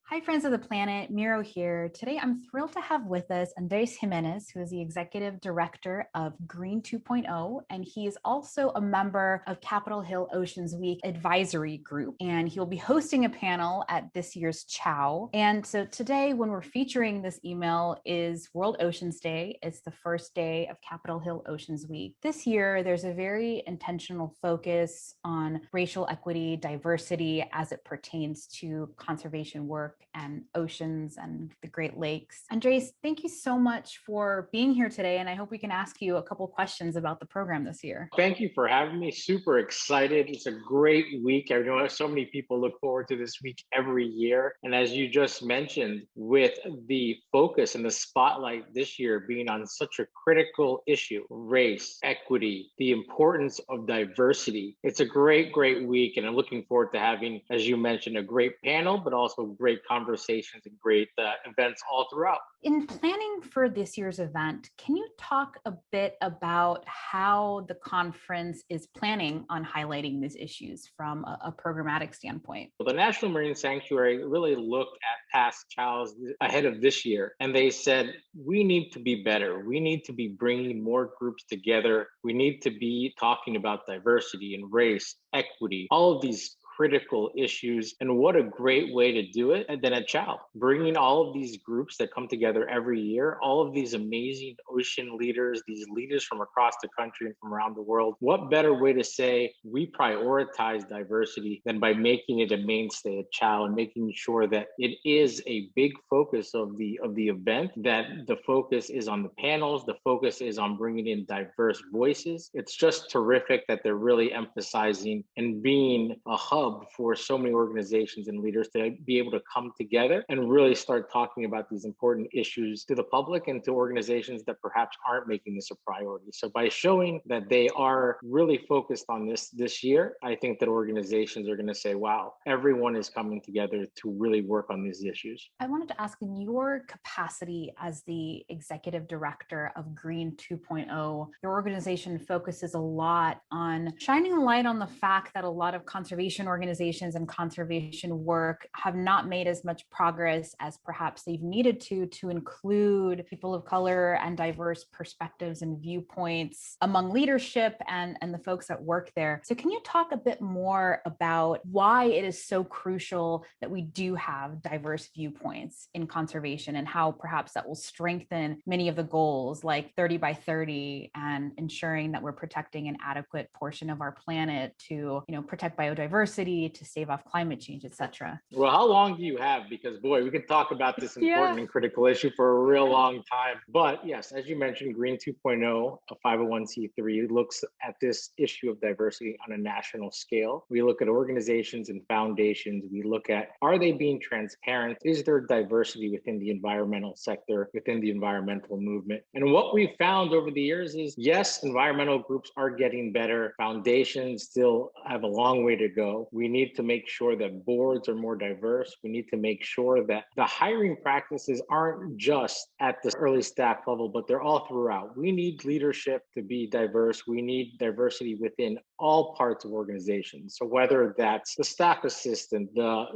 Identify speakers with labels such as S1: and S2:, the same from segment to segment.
S1: Hi, friends of the planet. Miro here. Today, I'm thrilled to have with us Andres Jimenez, who is the executive director of Green 2.0, and he is also a member of Capitol Hill Oceans Week Advisory Group. And he'll be hosting a panel at this year's CHOW. And so today, when we're featuring this email, is World Oceans Day. It's the first day of Capitol Hill Oceans Week. This year, there's a very intentional focus on racial equity, diversity as it pertains to conservation work and oceans and the Great Lakes. Andres, thank you so much for being here today. And I hope we can ask you a couple questions about the program this year.
S2: Thank you for having me. Super excited. It's a great week. I know so many people look forward to this week every year. And as you just mentioned, with the focus and the spotlight this year being on such a critical issue, race, equity, the importance of diversity, it's a great week. And I'm looking forward to having, as you mentioned, a great panel, but also great conversations and great events all throughout.
S1: In planning for this year's event, can you talk a bit about how the conference is planning on highlighting these issues from a programmatic standpoint?
S2: Well, the National Marine Sanctuary really looked at past CHOWs ahead of this year, and they said, we need to be better. We need to be bringing more groups together. We need to be talking about diversity and race, equity, all of these critical issues. And what a great way to do it than at CHOW, bringing all of these groups that come together every year, all of these amazing ocean leaders, these leaders from across the country and from around the world. What better way to say we prioritize diversity than by making it a mainstay at CHOW and making sure that it is a big focus of the event, that the focus is on the panels, the focus is on bringing in diverse voices. It's just terrific that they're really emphasizing and being a hub for so many organizations and leaders to be able to come together and really start talking about these important issues to the public and to organizations that perhaps aren't making this a priority. So by showing that they are really focused on this year, I think that organizations are going to say, wow, everyone is coming together to really work on these issues.
S1: I wanted to ask, in your capacity as the executive director of Green 2.0, your organization focuses a lot on shining a light on the fact that a lot of conservation organizations and conservation work have not made as much progress as perhaps they've needed to include people of color and diverse perspectives and viewpoints among leadership and the folks that work there. So can you talk a bit more about why it is so crucial that we do have diverse viewpoints in conservation and how perhaps that will strengthen many of the goals like 30 by 30 and ensuring that we're protecting an adequate portion of our planet to, protect biodiversity, to stave off climate change, et cetera?
S2: Well, how long do you have? Because boy, we could talk about this important and critical issue for a real long time. But yes, as you mentioned, Green 2.0, a 501c3, looks at this issue of diversity on a national scale. We look at organizations and foundations. We look at, are they being transparent? Is there diversity within the environmental sector, within the environmental movement? And what we've found over the years is, yes, environmental groups are getting better. Foundations still have a long way to go. We need to make sure that boards are more diverse. We need to make sure that the hiring practices aren't just at the early staff level, but they're all throughout. We need leadership to be diverse. We need diversity within all parts of organizations. So whether that's the staff assistant, the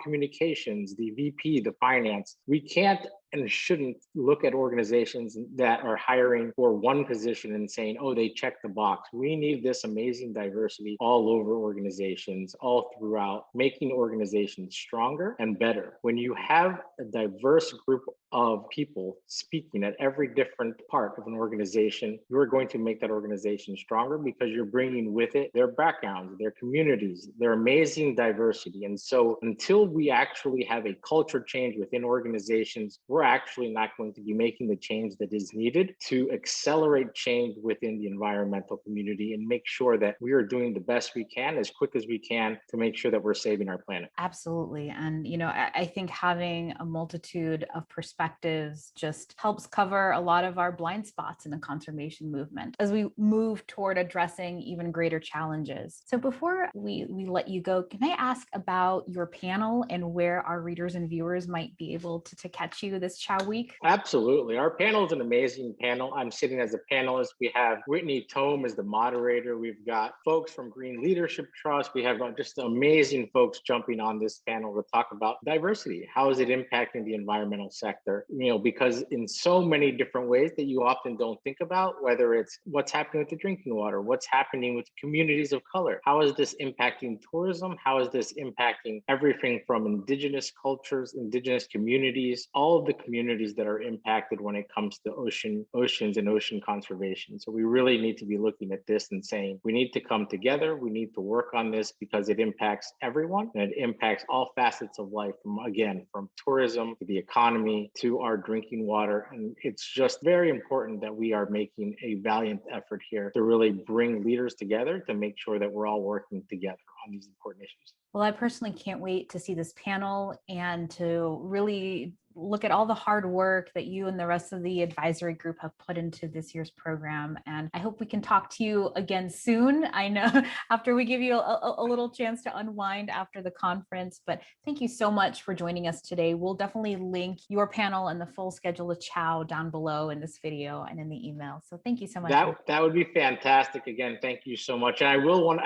S2: communications, the VP, the finance, we can't and shouldn't look at organizations that are hiring for one position and saying, oh, they check the box. We need this amazing diversity all over organizations, all throughout, making organizations stronger and better. When you have a diverse group of people speaking at every different part of an organization, you're going to make that organization stronger because you're bringing with it their backgrounds, their communities, their amazing diversity. And so until we actually have a culture change within organizations, we're actually not going to be making the change that is needed to accelerate change within the environmental community and make sure that we are doing the best we can as quick as we can to make sure that we're saving our planet.
S1: Absolutely. And, I think having a multitude of perspectives just helps cover a lot of our blind spots in the conservation movement as we move toward addressing even greater challenges. So before we let you go, can I ask about your panel and where our readers and viewers might be able to catch you this this Chow Week?
S2: Absolutely. Our panel is an amazing panel. I'm sitting as a panelist. We have Whitney Tome as the moderator. We've got folks from Green Leadership Trust. We have just amazing folks jumping on this panel to talk about diversity. How is it impacting the environmental sector? Because in so many different ways that you often don't think about, whether it's what's happening with the drinking water, what's happening with communities of color, how is this impacting tourism? How is this impacting everything from indigenous cultures, indigenous communities, all of the communities that are impacted when it comes to oceans and ocean conservation. So we really need to be looking at this and saying, we need to come together. We need to work on this because it impacts everyone and it impacts all facets of life from tourism to the economy to our drinking water. And it's just very important that we are making a valiant effort here to really bring leaders together to make sure that we're all working together on these important issues.
S1: Well, I personally can't wait to see this panel and to really look at all the hard work that you and the rest of the advisory group have put into this year's program. And I hope we can talk to you again soon. I know after we give you a little chance to unwind after the conference, but thank you so much for joining us today. We'll definitely link your panel and the full schedule of Chow down below in this video and in the email. So thank you so much.
S2: That would be fantastic. Again, thank you so much. And I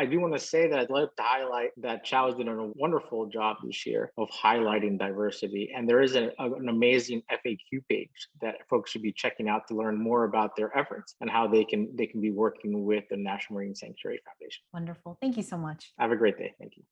S2: do want to say that I'd like to highlight that Chow has done a wonderful job this year of highlighting diversity. And there is an amazing FAQ page that folks should be checking out to learn more about their efforts and how they can be working with the National Marine Sanctuary Foundation.
S1: Wonderful. Thank you so much.
S2: Have a great day. Thank you.